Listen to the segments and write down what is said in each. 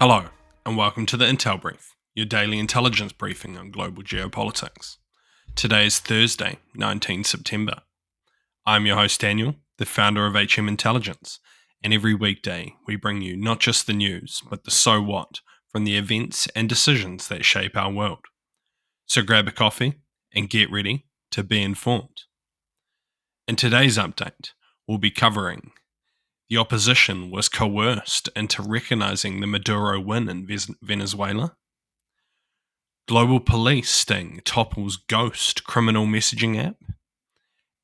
Hello, and welcome to the Intel Brief, your daily intelligence briefing on global geopolitics. Today is Thursday, 19 September. I'm your host Daniel, the founder of HM Intelligence, and every weekday we bring you not just the news, but the so what from the events and decisions that shape our world. So grab a coffee and get ready to be informed. In today's update, we'll be covering the opposition was coerced into recognizing the Maduro win in Venezuela. Global police sting topples ghost criminal messaging app.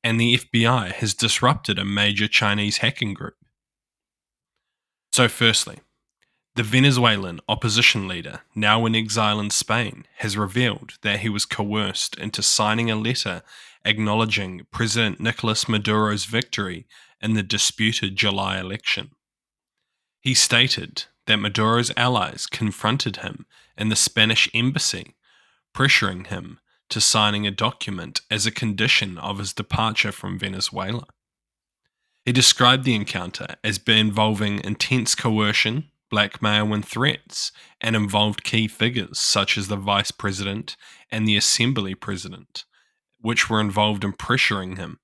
And the FBI has disrupted a major Chinese hacking group. So firstly, the Venezuelan opposition leader, now in exile in Spain, has revealed that he was coerced into signing a letter acknowledging President Nicolas Maduro's victory in the disputed July election. He stated that Maduro's allies confronted him in the Spanish embassy, pressuring him to signing a document as a condition of his departure from Venezuela. He described the encounter as involving intense coercion, blackmail and threats, and involved key figures such as the vice president and the assembly president, which were involved in pressuring him.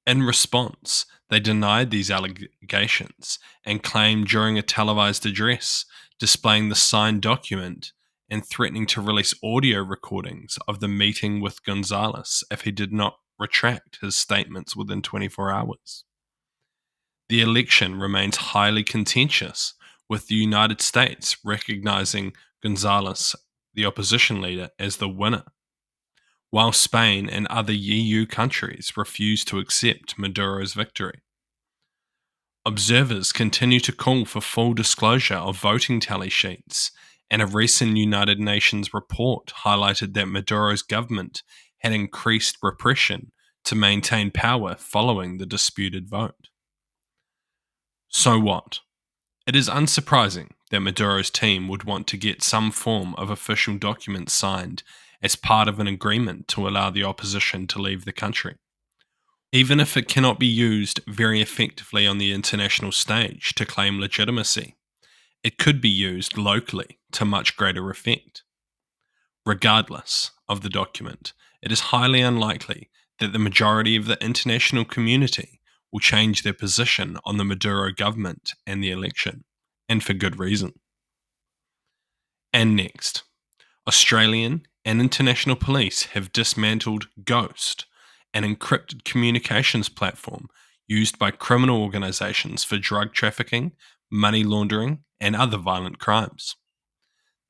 In response, they denied these allegations and claimed during a televised address displaying the signed document and threatening to release audio recordings of the meeting with Gonzalez if he did not retract his statements within 24 hours. The election remains highly contentious, with the United States recognizing Gonzalez, the opposition leader, as the winner, while Spain and other EU countries refuse to accept Maduro's victory. Observers continue to call for full disclosure of voting tally sheets, and a recent United Nations report highlighted that Maduro's government had increased repression to maintain power following the disputed vote. So what? It is unsurprising that Maduro's team would want to get some form of official document signed as part of an agreement to allow the opposition to leave the country. Even if it cannot be used very effectively on the international stage to claim legitimacy, it could be used locally to much greater effect. Regardless of the document, it is highly unlikely that the majority of the international community will change their position on the Maduro government and the election, and for good reason. And next, Australian and international police have dismantled Ghost, an encrypted communications platform used by criminal organizations for drug trafficking, money laundering, and other violent crimes.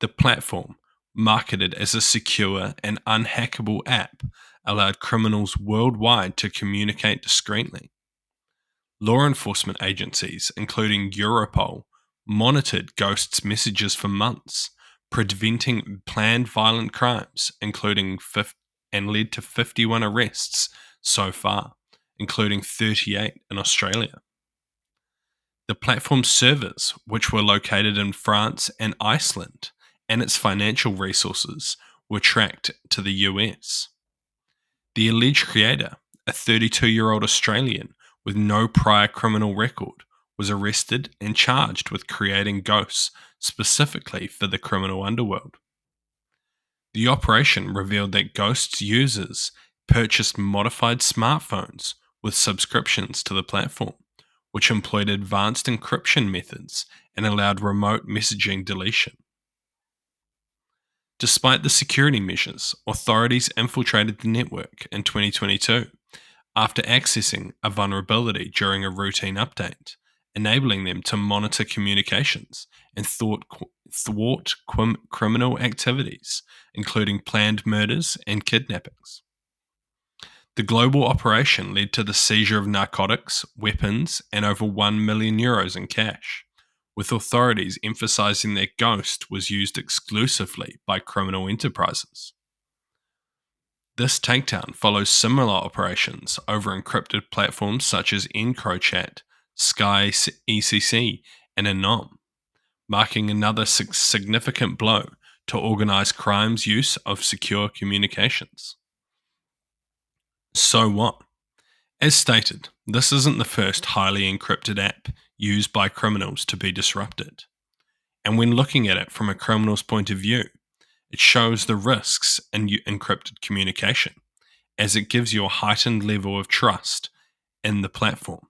The platform, marketed as a secure and unhackable app, allowed criminals worldwide to communicate discreetly. Law enforcement agencies, including Europol, monitored Ghost's messages for months, preventing planned violent crimes, and led to 51 arrests so far, including 38 in Australia. The platform's servers, which were located in France and Iceland, and its financial resources were tracked to the US. The alleged creator, a 32-year-old Australian with no prior criminal record, was arrested and charged with creating ghosts specifically for the criminal underworld. The operation revealed that Ghost's users purchased modified smartphones with subscriptions to the platform, which employed advanced encryption methods and allowed remote messaging deletion. Despite the security measures, authorities infiltrated the network in 2022 after accessing a vulnerability during a routine update, enabling them to monitor communications and thwart criminal activities, including planned murders and kidnappings. The global operation led to the seizure of narcotics, weapons, and over €1 million in cash, with authorities emphasizing that Ghost was used exclusively by criminal enterprises. This takedown follows similar operations over encrypted platforms such as EncroChat, Sky ECC, and Anom, marking another significant blow to organized crime's use of secure communications. So what? As stated, this isn't the first highly encrypted app used by criminals to be disrupted. And when looking at it from a criminal's point of view, it shows the risks in encrypted communication, as it gives you a heightened level of trust in the platform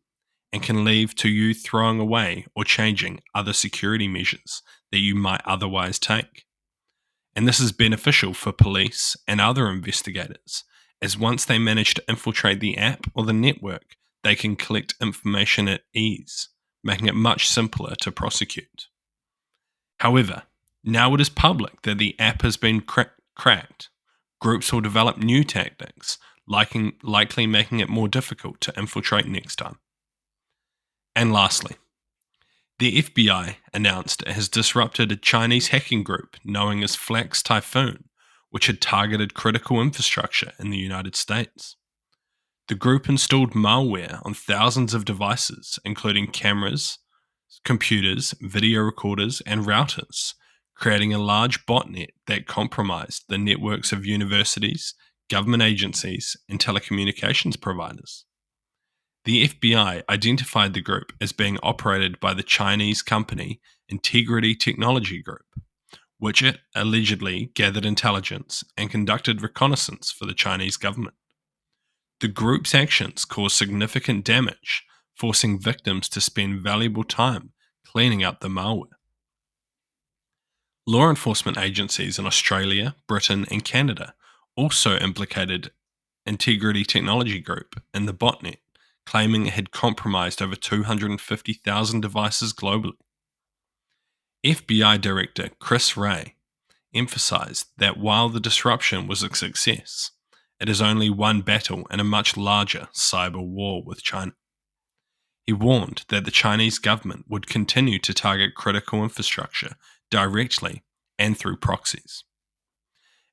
and can lead to you throwing away or changing other security measures that you might otherwise take. And this is beneficial for police and other investigators, as once they manage to infiltrate the app or the network, they can collect information at ease, making it much simpler to prosecute. However, now it is public that the app has been cracked. Groups will develop new tactics, likely making it more difficult to infiltrate next time. And lastly, the FBI announced it has disrupted a Chinese hacking group known as Flax Typhoon, which had targeted critical infrastructure in the United States. The group installed malware on thousands of devices, including cameras, computers, video recorders, and routers, creating a large botnet that compromised the networks of universities, government agencies, and telecommunications providers. The FBI identified the group as being operated by the Chinese company Integrity Technology Group, which it allegedly gathered intelligence and conducted reconnaissance for the Chinese government. The group's actions caused significant damage, forcing victims to spend valuable time cleaning up the malware. Law enforcement agencies in Australia, Britain, and Canada also implicated Integrity Technology Group in the botnet, claiming it had compromised over 250,000 devices globally. FBI Director Chris Wray emphasized that while the disruption was a success, it is only one battle in a much larger cyber war with China. He warned that the Chinese government would continue to target critical infrastructure directly and through proxies.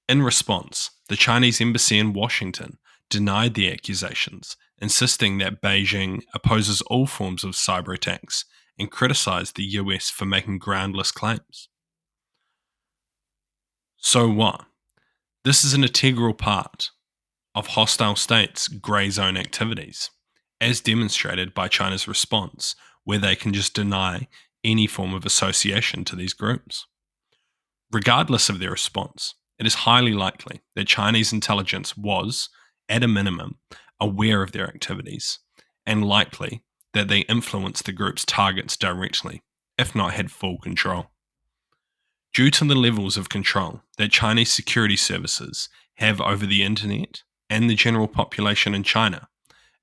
In response, the Chinese embassy in Washington denied the accusations, insisting that Beijing opposes all forms of cyber attacks and criticized the US for making groundless claims. So what? This is an integral part of hostile states' grey zone activities, as demonstrated by China's response, where they can just deny any form of association to these groups. Regardless of their response, it is highly likely that Chinese intelligence was, at a minimum, aware of their activities, and likely that they influenced the group's targets directly, if not had full control. Due to the levels of control that Chinese security services have over the internet and the general population in China,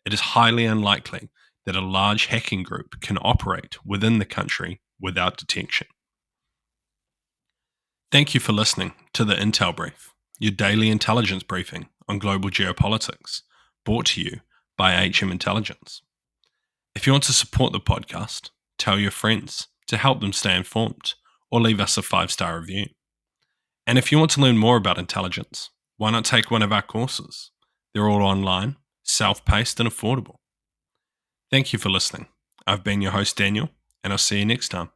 it is highly unlikely that a large hacking group can operate within the country without detection. Thank you for listening to the Intel Brief, your daily intelligence briefing on global geopolitics, brought to you by HM Intelligence. If you want to support the podcast, tell your friends to help them stay informed, or leave us a 5-star review. And if you want to learn more about intelligence, why not take one of our courses? They're all online, self-paced, and affordable. Thank you for listening. I've been your host, Daniel, and I'll see you next time.